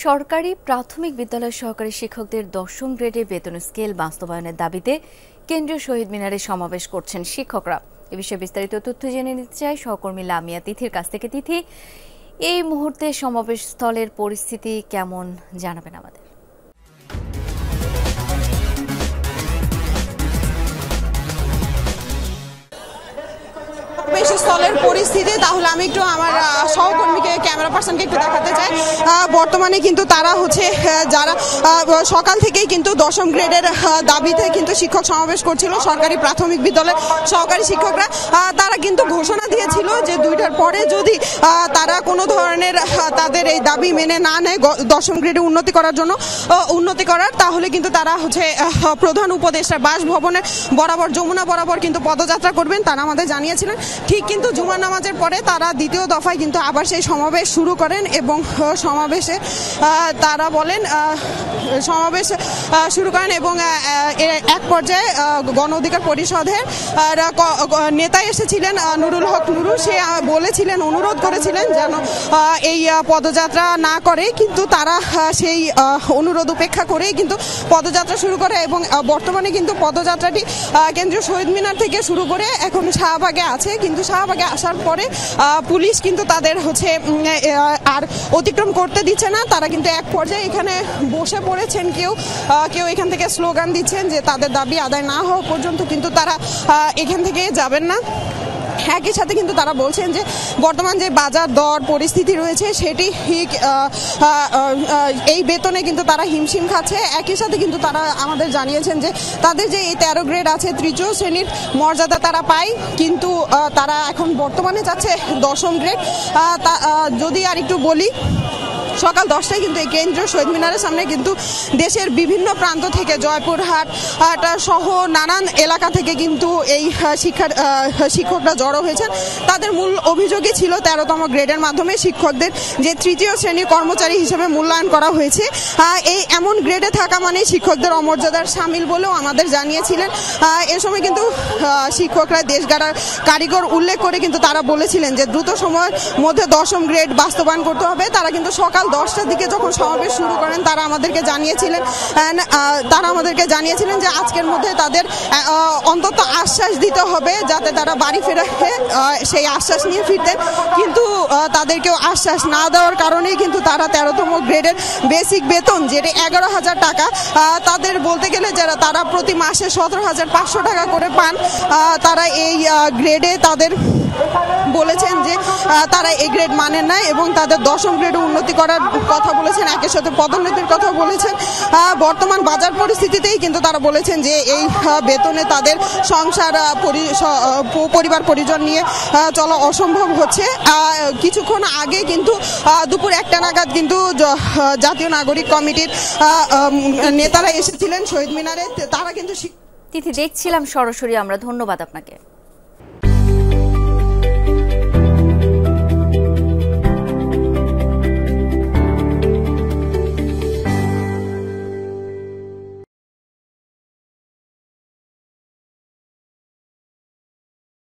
সরকারি প্রাথমিক বিদ্যালয়ের সহকারী শিক্ষকদের ১০ম গ্রেডের বেতন স্কেল বাস্তবায়নের দাবিতে কেন্দ্রীয় শহীদ মিনারে সমাবেশ করছেন শিক্ষকরা। এ বিষয়ে বিস্তারিত তথ্য জেনে নিতে চাই সহকর্মী লামিয়া তিথির কাছ থেকে। তিথি, এই মুহূর্তে সমাবেশ স্থলের পরিস্থিতি কেমন জানাবেন আমাদের? স্থলের পরিস্থিতি তাহলে আমি একটু আমার সহকর্মীকে ক্যামেরা পার্সনকে একটু দেখাতে চাই। বর্তমানে কিন্তু তারা যারা সকাল থেকেই কিন্তু ১০ম গ্রেডের দাবিতে কিন্তু শিক্ষক সমাবেশ করছিল সরকারি প্রাথমিক বিদ্যালয়ের সহকারী শিক্ষকরা। তারা কিন্তু ঘোষণা দিয়েছিল যে ২টার পরে যদি তারা কোনো ধরনের তাদের এই দাবি মেনে না নেয় ১০ম গ্রেডে উন্নতি করার তাহলে কিন্তু তারা প্রধান উপদেষ্টার বাসভবনের বরাবর যমুনা বরাবর কিন্তু পদযাত্রা করবেন, তারা আমাদের জানিয়েছিলেন। ঠিক কিন্তু জুমার নামাজের পরে তারা দ্বিতীয় দফায় কিন্তু আবার সেই সমাবেশ শুরু করেন এবং সমাবেশে তারা বলেন সমাবেশ শুরু করেন এবং এক পর্যায়ে গণ অধিকার পরিষদের নেতা এসেছিলেন নুরুল হক নুরু। সে বলেছিলেন, অনুরোধ করেছিলেন যেন এই পদযাত্রা না করে, কিন্তু তারা সেই অনুরোধ উপেক্ষা করেই কিন্তু পদযাত্রা শুরু করে এবং বর্তমানে কিন্তু পদযাত্রাটি কেন্দ্রীয় শহীদ মিনার থেকে শুরু করে এখন শাহবাগে আছে। কিন্তু শাহবাগে আসার পরে পুলিশ কিন্তু তাদের আর অতিক্রম করতে দিচ্ছে না। তারা কিন্তু এক পর্যায়ে এখানে বসে পড়েছেন, কেউ এখান থেকে স্লোগান দিচ্ছেন যে তাদের দাবি আদায় না হওয়া পর্যন্ত কিন্তু তারা এখান থেকে যাবেন না। একই সাথে কিন্তু তারা বলছেন যে বর্তমান যে বাজার দর পরিস্থিতি রয়েছে সেটি এই বেতনে কিন্তু তারা হিমশিম খাচ্ছে। একই সাথে কিন্তু তারা আমাদের জানিয়েছেন যে তাদের যে এই ১৩ গ্রেড আছে, তৃতীয় শ্রেণীর মর্যাদা তারা পায়, কিন্তু তারা এখন বর্তমানে যাচ্ছে 10ম গ্রেড। যদি আর একটু বলি, সকাল 10টায় কিন্তু এই কেন্দ্রীয় শহীদ মিনারের সামনে কিন্তু দেশের বিভিন্ন প্রান্ত থেকে, জয়পুরহাট সহ নানান এলাকা থেকে কিন্তু এই শিক্ষকরা জড়ো হয়েছেন। তাদের মূল অভিযোগই ছিল 13তম গ্রেডের মাধ্যমে শিক্ষকদের যে তৃতীয় শ্রেণীর কর্মচারী হিসেবে মূল্যায়ন করা হয়েছে। এই এমন গ্রেডে থাকা মানে শিক্ষকদের অমর্যাদার সামিল বলেও আমাদের জানিয়েছিলেন। এ সময় কিন্তু শিক্ষকরা দেশ গড়ার কারিগর উল্লেখ করে কিন্তু তারা বলেছিলেন যে দ্রুত সময়ের মধ্যে 10ম গ্রেড বাস্তবায়ন করতে হবে। তারা কিন্তু সকাল 10টার দিকে যখন সমাবেশ শুরু করেন তারা আমাদেরকে জানিয়েছিলেন যে আজকের মধ্যে তাদের অন্তত আশ্বাস দিতে হবে যাতে তারা বাড়ি ফেরে সেই আশ্বাস নিয়ে ফিরতেন, কিন্তু তাদেরকেও আশ্বাস না দেওয়ার কারণেই কিন্তু তারা 13তম গ্রেডের বেসিক বেতন যেটা 11,000 টাকা, তাদের বলতে গেলে যারা তারা প্রতি মাসে 17,500 টাকা করে পান, তারা এই গ্রেডে তাদের বলেছেন যে তারা এই গ্রেড মানেন না এবং তাদের 10ম গ্রেডে উন্নতি করার কথা বলেছেন, একই সাথে পদোন্নতির কথা বলেছেন। বর্তমান বাজার পরিস্থিতিতেই কিন্তু তারা বলেছেন যে এই বেতনে তাদের সংসার পরিবার পরিজন নিয়ে চলা অসম্ভব হচ্ছে। কিছুক্ষণ আগে কিন্তু দুপুর 1টা নাগাদ কিন্তু জাতীয় নাগরিক কমিটির নেতারা এসেছিলেন শহীদ মিনারে। তারা কিন্তু তিথি দেখছিলাম সরাসরি আমরা, ধন্যবাদ আপনাকে।